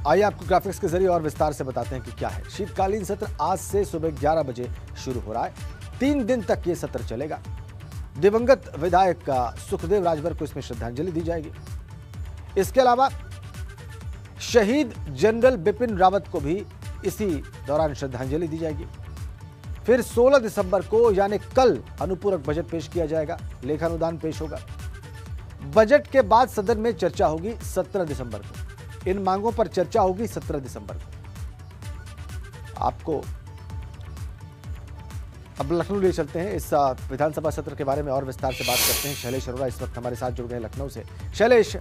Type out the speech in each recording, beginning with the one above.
आइए आपको ग्राफिक्स के जरिए और विस्तार से बताते हैं कि क्या है। शीतकालीन सत्र आज से सुबह 11 बजे शुरू हो रहा है। 3 दिन तक ये सत्र चलेगा। दिवंगत विधायक सुखदेव राजभर को इसमें श्रद्धांजलि दी जाएगी। इसके अलावा शहीद जनरल बिपिन रावत को भी इसी दौरान श्रद्धांजलि दी जाएगी। फिर 16 दिसंबर को यानी कल अनुपूरक बजट पेश किया जाएगा, लेखानुदान पेश होगा। बजट के बाद सदन में चर्चा होगी 17 दिसंबर को। इन मांगों पर चर्चा होगी 17 दिसंबर को। आपको अब लखनऊ ले चलते हैं। इस विधानसभा सत्र के बारे में और विस्तार से बात करते हैं। शैलेश अरोड़ा इस वक्त हमारे साथ जुड़ गए लखनऊ से। शैलेश,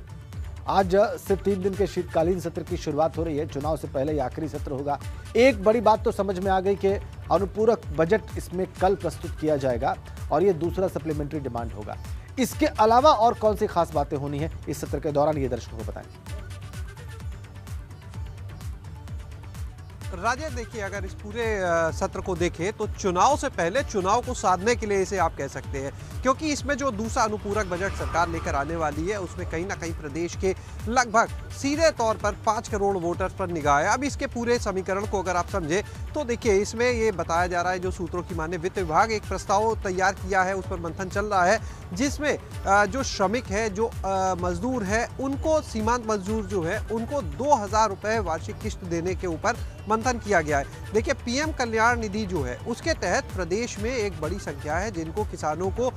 आज से 3 दिन के शीतकालीन सत्र की शुरुआत हो रही है। चुनाव से पहले यह आखिरी सत्र होगा। एक बड़ी बात तो समझ में आ गई कि अनुपूरक बजट इसमें कल प्रस्तुत किया जाएगा और ये दूसरा सप्लीमेंट्री डिमांड होगा। इसके अलावा और कौन सी खास बातें होनी है इस सत्र के दौरान, ये दर्शकों को बताएं। राजेश, देखिए, अगर इस पूरे सत्र को देखें तो चुनाव से पहले चुनाव को साधने के लिए इसे आप कह सकते हैं, क्योंकि इसमें जो दूसरा अनुपूरक बजट सरकार लेकर आने वाली है उसमें कहीं ना कहीं प्रदेश के लगभग सीधे तौर पर 5 करोड़ वोटर्स पर निगाह है। अब इसके पूरे समीकरण को अगर आप समझे तो देखिए, इसमें ये बताया जा रहा है, जो सूत्रों की माने वित्त विभाग एक प्रस्ताव तैयार किया है, उस पर मंथन चल रहा है, जिसमें जो श्रमिक है, जो मजदूर है, उनको सीमांत मजदूर जो है उनको 2000 रुपये वार्षिक किस्त देने के ऊपर मंथन किया गया है। देखिए, पीएम कल्याण निधि जो है उसके तहत प्रदेश में एक बड़ी संख्या है जिनको किसानों को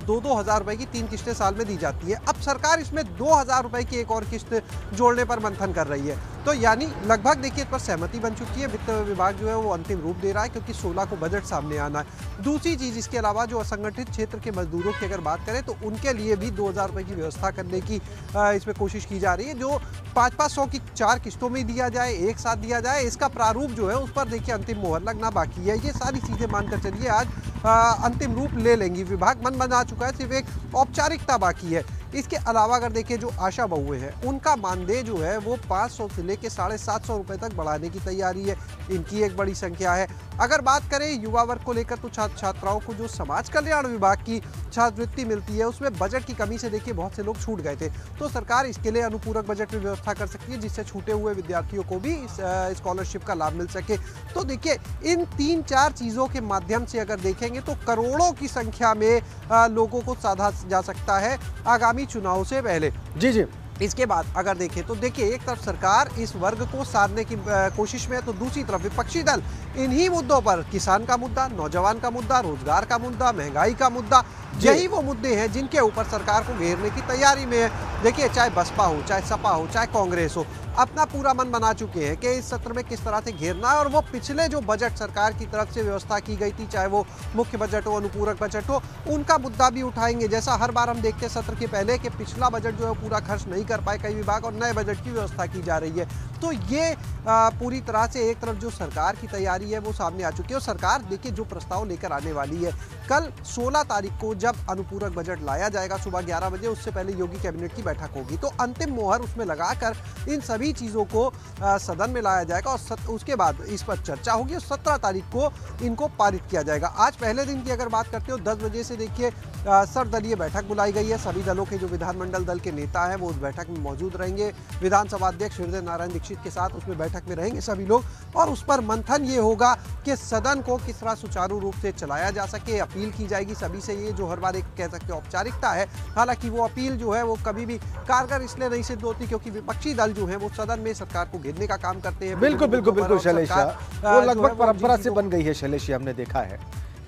2-2 हज़ार रुपए की 3 किस्तें साल में दी जाती है। अब सरकार इसमें 2000 रुपए की एक और किस्त जोड़ने पर मंथन कर रही है। तो यानी लगभग देखिए इस पर सहमति बन चुकी है। वित्त विभाग जो है वो अंतिम रूप दे रहा है, क्योंकि 16 को बजट सामने आना है। दूसरी चीज, इसके अलावा जो असंगठित क्षेत्र के मजदूरों की अगर बात करें तो उनके लिए भी 2000 रुपए की व्यवस्था करने की इसमें कोशिश की जा रही है, जो 500 की 4 किस्तों में दिया जाए, एक साथ दिया जाए। इसका प्रारूप जो है उस पर देखिए अंतिम मोहर लगना बाकी है। ये सारी चीजें मानकर चलिए आज अंतिम रूप ले लेंगी। विभाग मन बना चुका है, सिर्फ एक औपचारिकता बाकी है। इसके अलावा अगर देखिए, जो आशा बहुएं हैं उनका मानदेय जो है वो 500 से लेकर 750 रुपए तक बढ़ाने की तैयारी है। इनकी एक बड़ी संख्या है। अगर बात करें युवा वर्ग को लेकर तो छात्र छात्राओं को जो समाज कल्याण विभाग की छात्रवृत्ति मिलती है उसमें बजट की कमी से देखिए बहुत से लोग छूट गए थे। तो सरकार इसके लिए अनुपूरक बजट में व्यवस्था कर सकती है, जिससे छूटे हुए विद्यार्थियों को भी स्कॉलरशिप का लाभ मिल सके। तो देखिए, इन 3-4 चीज़ों के माध्यम से अगर देखेंगे तो करोड़ों की संख्या में लोगों को साधा जा सकता है आगामी चुनाव से पहले। जी। इसके बाद अगर देखें तो देखिए, एक तरफ सरकार इस वर्ग को साधने की कोशिश में है, तो दूसरी तरफ विपक्षी दल इन्हीं मुद्दों पर, किसान का मुद्दा, नौजवान का मुद्दा, रोजगार का मुद्दा, महंगाई का मुद्दा, यही वो मुद्दे हैं जिनके ऊपर सरकार को घेरने की तैयारी में है। देखिए, चाहे बसपा हो, चाहे सपा हो, चाहे कांग्रेस हो, अपना पूरा मन बना चुके हैं कि इस सत्र में किस तरह से घेरना है। और वो पिछले जो बजट सरकार की तरफ से व्यवस्था की गई थी, चाहे वो मुख्य बजट हो, अनुपूरक बजट हो, उनका मुद्दा भी उठाएंगे। जैसा हर बार हम देखते हैं सत्र के पहले कि पिछला बजट जो है पूरा खर्च नहीं कर पाए कई विभाग और नए बजट की व्यवस्था की जा रही है। तो ये पूरी तरह से एक तरफ जो सरकार की तैयारी है वो सामने आ चुकी है। और सरकार देखिए जो प्रस्ताव लेकर आने वाली है, कल 16 तारीख को जब अनुपूरक बजट लाया जाएगा सुबह 11 बजे, उससे पहले योगी कैबिनेट की बैठक होगी, तो अंतिम मोहर उसमें लगाकर इन सभी चीज़ों को सदन में लाया जाएगा और उसके बाद इस पर चर्चा होगी और 17 तारीख को इनको पारित किया जाएगा। आज पहले दिन की अगर बात करते हो, 10 बजे से देखिए सर्वदलीय बैठक बुलाई गई है। सभी दलों के जो विधानमंडल दल के नेता हैं वो उस बैठक में मौजूद रहेंगे। विधानसभा अध्यक्ष हृदय नारायण दीक्षित के साथ उसमें बैठक में रहेंगे सभी लोग, और उस पर मंथन ये होगा कि सदन को किस तरह सुचारू रूप से चलाया जा सके। अपील की जाएगी सभी से, ये जो हर बार एक कह सकते हैं औपचारिकता है। हालांकि वो अपील जो है वो कभी भी कारगर इसलिए नहीं सिद्ध होती क्योंकि विपक्षी दल जो है वो सदन में सरकार को घेरने का काम करते हैं। बिल्कुल शैलेश, वो लगभग परंपरा से बन गई है शैलेश। हमने देखा है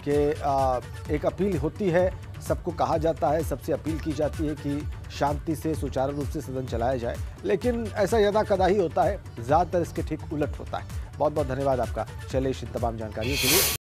कि एक अपील होती है, सबको कहा जाता है, सबसे अपील की जाती है कि शांति से सुचारू रूप से सदन चलाया जाए, लेकिन ऐसा यदा कदा ही होता है, ज़्यादातर इसके ठीक उलट होता है। बहुत बहुत धन्यवाद आपका शैलेश इन तमाम जानकारियों के लिए।